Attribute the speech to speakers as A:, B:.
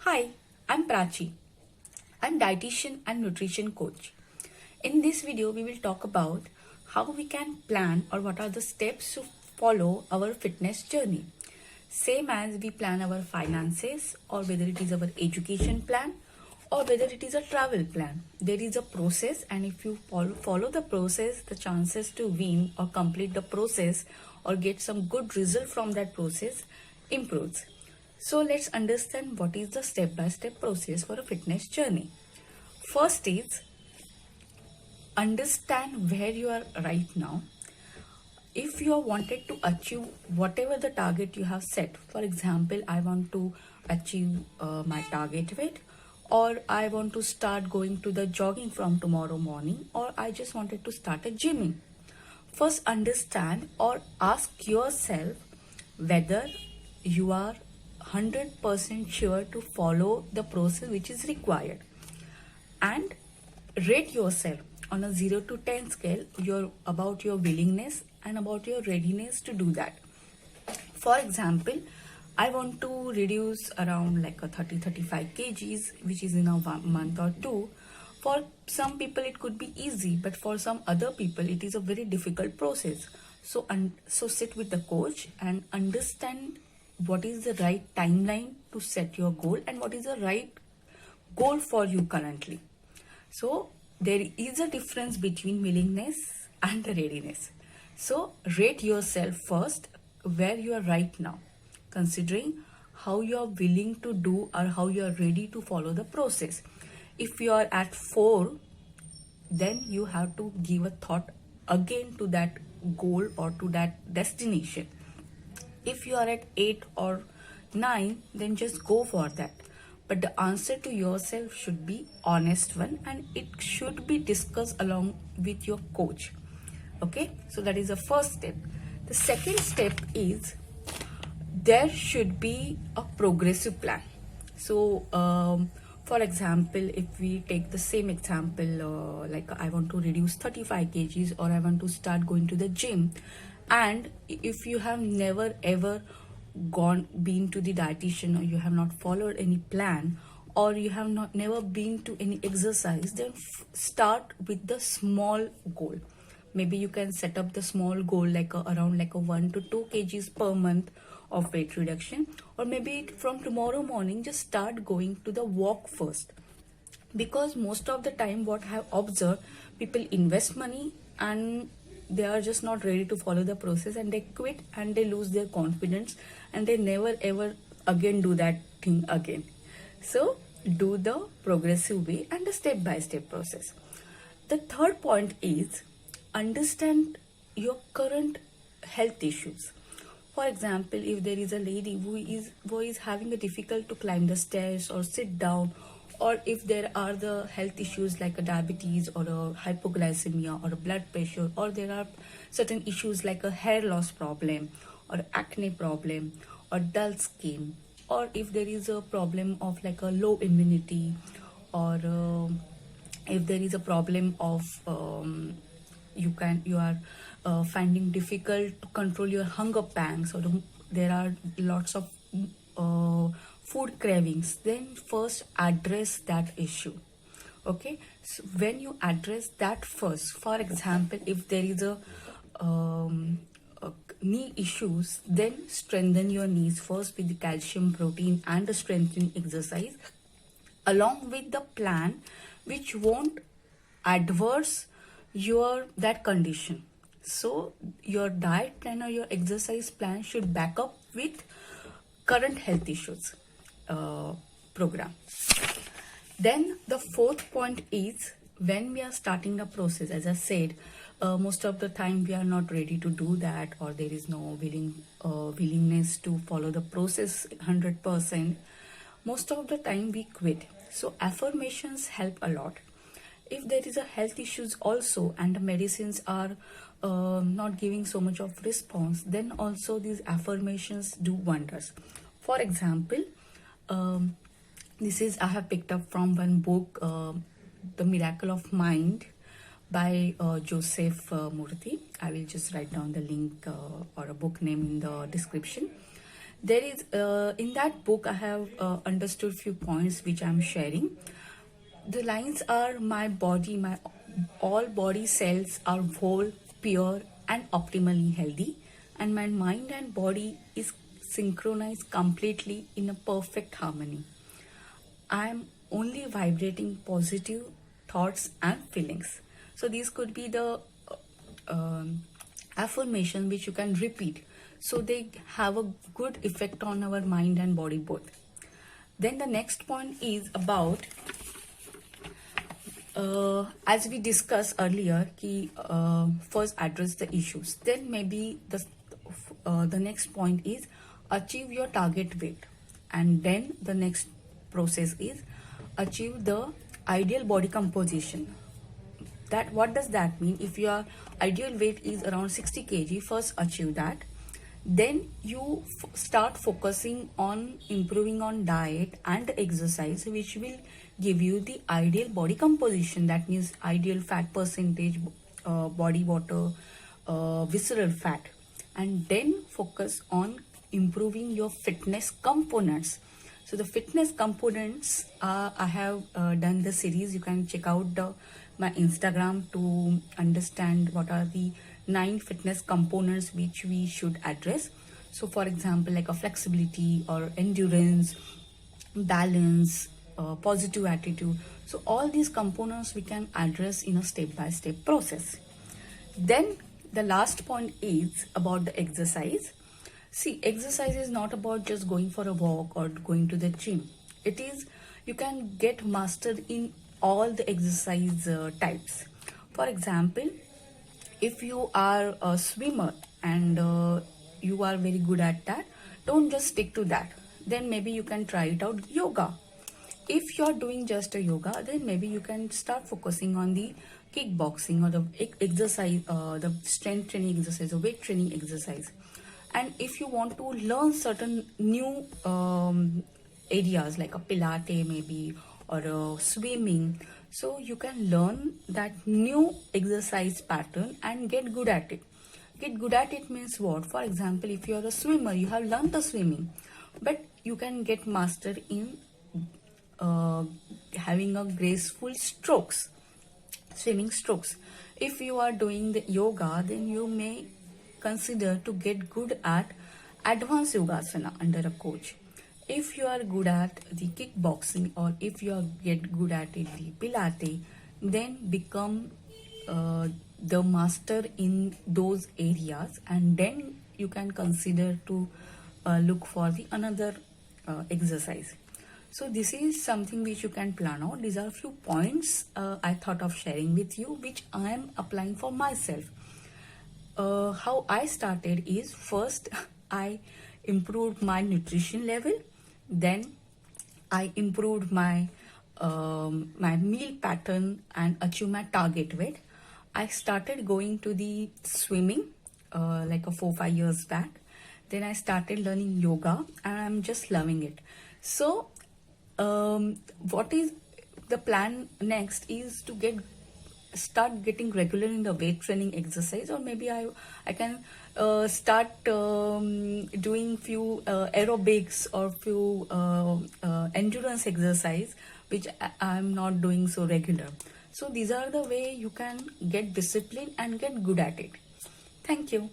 A: Hi, I'm Prachi. I'm dietitian and nutrition coach. In this video, we will talk about how we can plan or what are the steps to follow our fitness journey. Same as we plan our finances or whether it is our education plan or whether it is a travel plan. There is a process, and if you follow the process, the chances to win or complete the process or get some good result from that process improves. So let's understand what is the step-by-step process for a fitness journey. First is understand where you are right now. If you are wanted to achieve whatever the target you have set, for example, I want to achieve my target weight, or I want to start going to the jogging from tomorrow morning, or I just wanted to start a gymming. First understand or ask yourself whether you are 100% sure to follow the process which is required, and rate yourself on a 0 to 10 scale about your willingness and about your readiness to do that. For example, I want to reduce around like a 35 kgs, which is in a 1 month or two. For some people it could be easy, but for some other people it is a very difficult process. So sit with the coach and understand what is the right timeline to set your goal and what is the right goal for you currently. So there is a difference between willingness and the readiness. So rate yourself first where you are right now, considering how you are willing to do or how you are ready to follow the process. If you are at 4, then you have to give a thought again to that goal or to that destination. If you are at 8 or 9, then just go for that. But the answer to yourself should be honest one, and it should be discussed along with your coach. Okay, so that is the first step. The second step is there should be a progressive plan. So for example, if we take the same example, like I want to reduce 35 kgs or I want to start going to the gym, and if you have never ever been to the dietitian, or you have not followed any plan, or you have never been to any exercise, then start with the small goal. Maybe you can set up the small goal like around like a 1 to 2 kgs per month of weight reduction, or maybe from tomorrow morning just start going to the walk first. Because most of the time what I have observed, people invest money and they are just not ready to follow the process, and they quit and they lose their confidence and they never ever again do that thing again. So do the progressive way and the step-by-step process. The third point is understand your current health issues. For example, if there is a lady who is having a difficult to climb the stairs or sit down, or if there are the health issues like a diabetes or a hypoglycemia or a blood pressure, or there are certain issues like a hair loss problem or acne problem or dull skin, or if there is a problem of like a low immunity, or if there is a problem of you are finding difficult to control your hunger pangs, or there are lots of food cravings, then first address that issue. Okay, so when you address that first, for example, if there is a knee issues, then strengthen your knees first with the calcium, protein and the strengthening exercise, along with the plan which won't adverse your that condition. So your diet plan or your exercise plan should back up with current health issues program. Then the fourth point is when we are starting the process, as I said, most of the time we are not ready to do that, or there is no willingness to follow the process 100%. Most of the time we quit. So affirmations help a lot. If there is a health issues also and the medicines are not giving so much of response, then also these affirmations do wonders. For example, this is I have picked up from one book, The Miracle of Mind by Joseph Murthy. I will just write down the link or a book name in the description. There is in that book I have understood few points which I'm sharing. The lines are: my body, my all body cells are whole, pure and optimally healthy, and my mind and body is synchronized completely in a perfect harmony. I am only vibrating positive thoughts and feelings. So these could be the affirmation which you can repeat, so they have a good effect on our mind and body both. Then the next point is about, as we discussed earlier, first address the issues. Then maybe the next point is achieve your target weight, and then the next process is achieve the ideal body composition. That, what does that mean? If your ideal weight is around 60 kg, first achieve that. Then you start focusing on improving on diet and exercise, which will give you the ideal body composition. That means ideal fat percentage, body water, visceral fat. And then focus on improving your fitness components. So the fitness components, I have done the series. You can check out my Instagram to understand what are the 9 fitness components which we should address. So for example, like a flexibility or endurance, balance, positive attitude. So all these components we can address in a step-by-step process. Then the last point is about the exercise. See, exercise is not about just going for a walk or going to the gym. It is, you can get mastered in all the exercise types. For example, if you are a swimmer and you are very good at that, don't just stick to that. Then maybe you can try it out yoga. If you're doing just a yoga, then maybe you can start focusing on the kickboxing or the exercise, the strength training exercise or weight training exercise. And if you want to learn certain new areas like a Pilate maybe or a swimming, so you can learn that new exercise pattern and get good at it. Get good at it means what? For example, if you are a swimmer, you have learned the swimming, but you can get mastered in having a graceful strokes, swimming strokes. If you are doing the yoga, then you may consider to get good at advanced yogasana under a coach. If you are good at the kickboxing or if you are get good at it, the Pilate, then become the master in those areas, and then you can consider to look for the another exercise. So this is something which you can plan out. These are a few points I thought of sharing with you, which I am applying for myself. How I started is, first I improved my nutrition level, then I improved my my meal pattern and achieved my target weight. I started going to the swimming like a 4-5 years back. Then I started learning yoga and I'm just loving it. So what is the plan next is to start getting regular in the weight training exercise, or maybe I can start doing few aerobics or few endurance exercise which I'm not doing so regular. So these are the way you can get discipline and get good at it. Thank you.